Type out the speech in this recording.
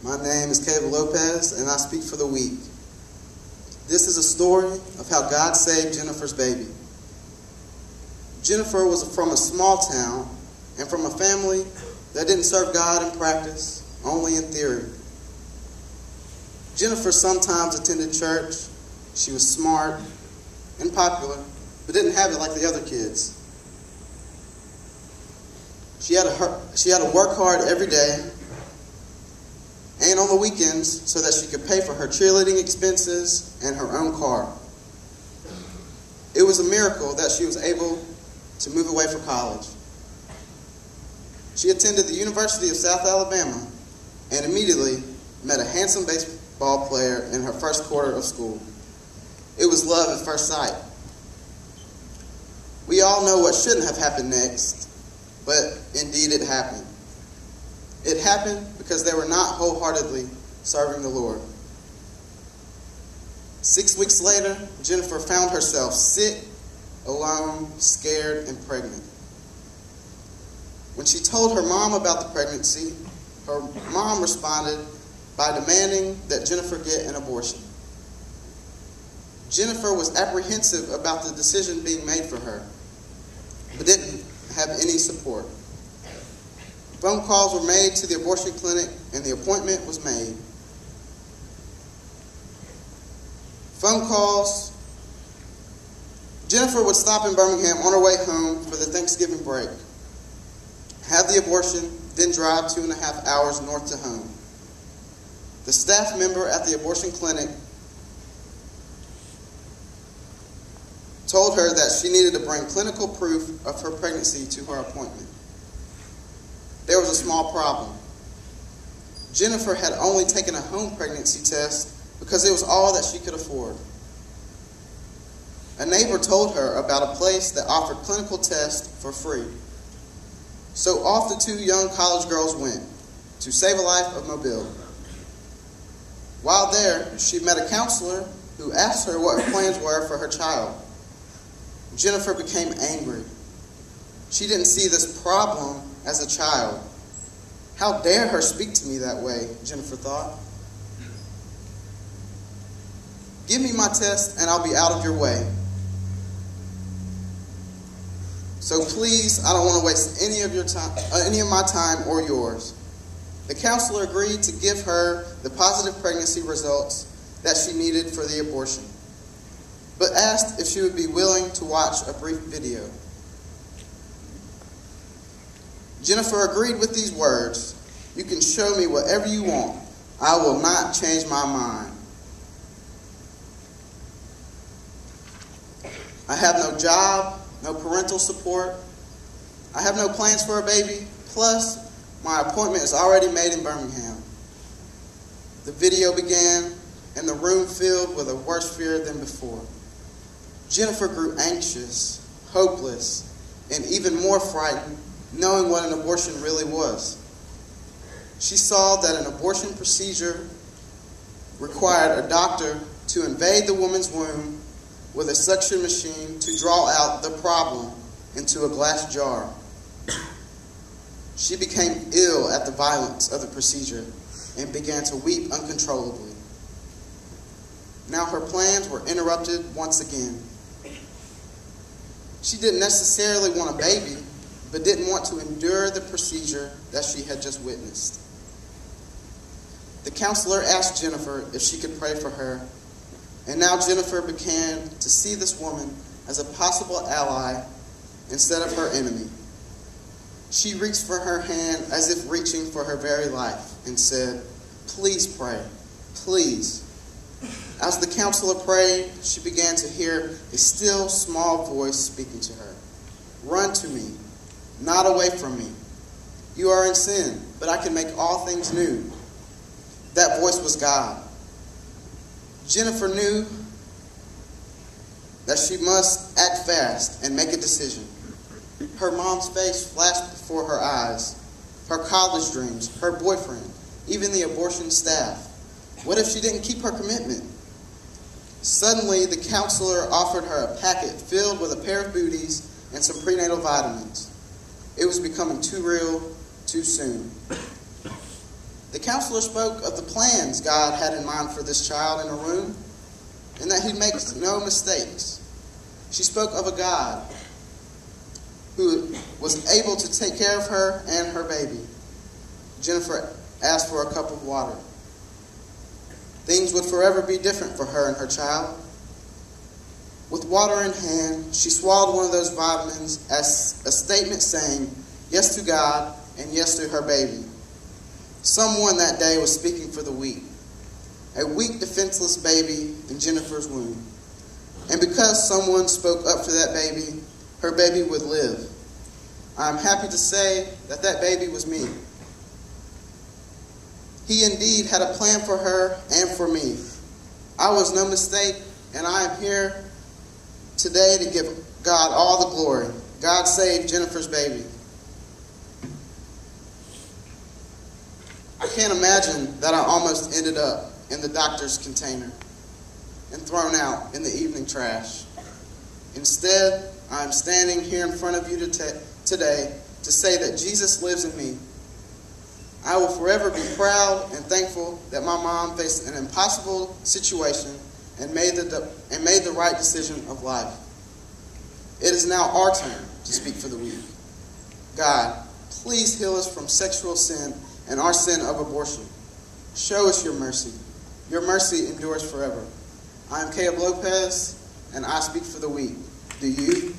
My name is Caleb Lopez, and I speak for the weak. This is a story of how God saved Jennifer's baby. Jennifer was from a small town and from a family that didn't serve God in practice, only in theory. Jennifer sometimes attended church. She was smart and popular, but didn't have it like the other kids. She had to work hard every day and on the weekends so that she could pay for her cheerleading expenses and her own car. It was a miracle that she was able to move away for college. She attended the University of South Alabama and immediately met a handsome baseball player in her first quarter of school. It was love at first sight. We all know what shouldn't have happened next, but indeed it happened. It happened because they were not wholeheartedly serving the Lord. 6 weeks later, Jennifer found herself sick, alone, scared, and pregnant. When she told her mom about the pregnancy, her mom responded by demanding that Jennifer get an abortion. Jennifer was apprehensive about the decision being made for her, but didn't have any support. Phone calls were made to the abortion clinic, and the appointment was made. Phone calls. Jennifer would stop in Birmingham on her way home for the Thanksgiving break, have the abortion, then drive 2.5 hours north to home. The staff member at the abortion clinic told her that she needed to bring clinical proof of her pregnancy to her appointment. There was a small problem. Jennifer had only taken a home pregnancy test because it was all that she could afford. A neighbor told her about a place that offered clinical tests for free. So off the two young college girls went to save a life of Mobile. While there, she met a counselor who asked her what her plans were for her child. Jennifer became angry. She didn't see this problem as a child. How dare her speak to me that way, Jennifer thought. Give me my test and I'll be out of your way. So please, I don't want to waste any of my time or yours. The counselor agreed to give her the positive pregnancy results that she needed for the abortion, but asked if she would be willing to watch a brief video. Jennifer agreed with these words, "You can show me whatever you want. I will not change my mind. I have no job, no parental support. I have no plans for a baby. Plus, my appointment is already made in Birmingham." The video began, and the room filled with a worse fear than before. Jennifer grew anxious, hopeless, and even more frightened, knowing what an abortion really was. She saw that an abortion procedure required a doctor to invade the woman's womb with a suction machine to draw out the problem into a glass jar. She became ill at the violence of the procedure and began to weep uncontrollably. Now her plans were interrupted once again. She didn't necessarily want a baby, but didn't want to endure the procedure that she had just witnessed. The counselor asked Jennifer if she could pray for her, and now Jennifer began to see this woman as a possible ally instead of her enemy. She reached for her hand as if reaching for her very life and said, "Please pray, please." As the counselor prayed, she began to hear a still small voice speaking to her. "Run to me, not away from me. You are in sin, but I can make all things new." That voice was God. Jennifer knew that she must act fast and make a decision. Her mom's face flashed before her eyes, her college dreams, her boyfriend, even the abortion staff. What if she didn't keep her commitment? Suddenly, the counselor offered her a packet filled with a pair of booties and some prenatal vitamins. It was becoming too real, too soon. The counselor spoke of the plans God had in mind for this child in her womb, and that he'd make no mistakes. She spoke of a God who was able to take care of her and her baby. Jennifer asked for a cup of water. Things would forever be different for her and her child. With water in hand, she swallowed one of those vitamins as a statement saying yes to God and yes to her baby. Someone that day was speaking for the weak. A weak, defenseless baby in Jennifer's womb. And because someone spoke up for that baby, her baby would live. I'm happy to say that that baby was me. He indeed had a plan for her and for me. I was no mistake, and I am here today to give God all the glory. God saved Jennifer's baby. I can't imagine that I almost ended up in the doctor's container and thrown out in the evening trash. Instead, I am standing here in front of you today to say that Jesus lives in me. I will forever be proud and thankful that my mom faced an impossible situation and made the right decision of life. It is now our turn to speak for the weak. God, please heal us from sexual sin and our sin of abortion. Show us your mercy. Your mercy endures forever. I am Caleb Lopez, and I speak for the weak. Do you?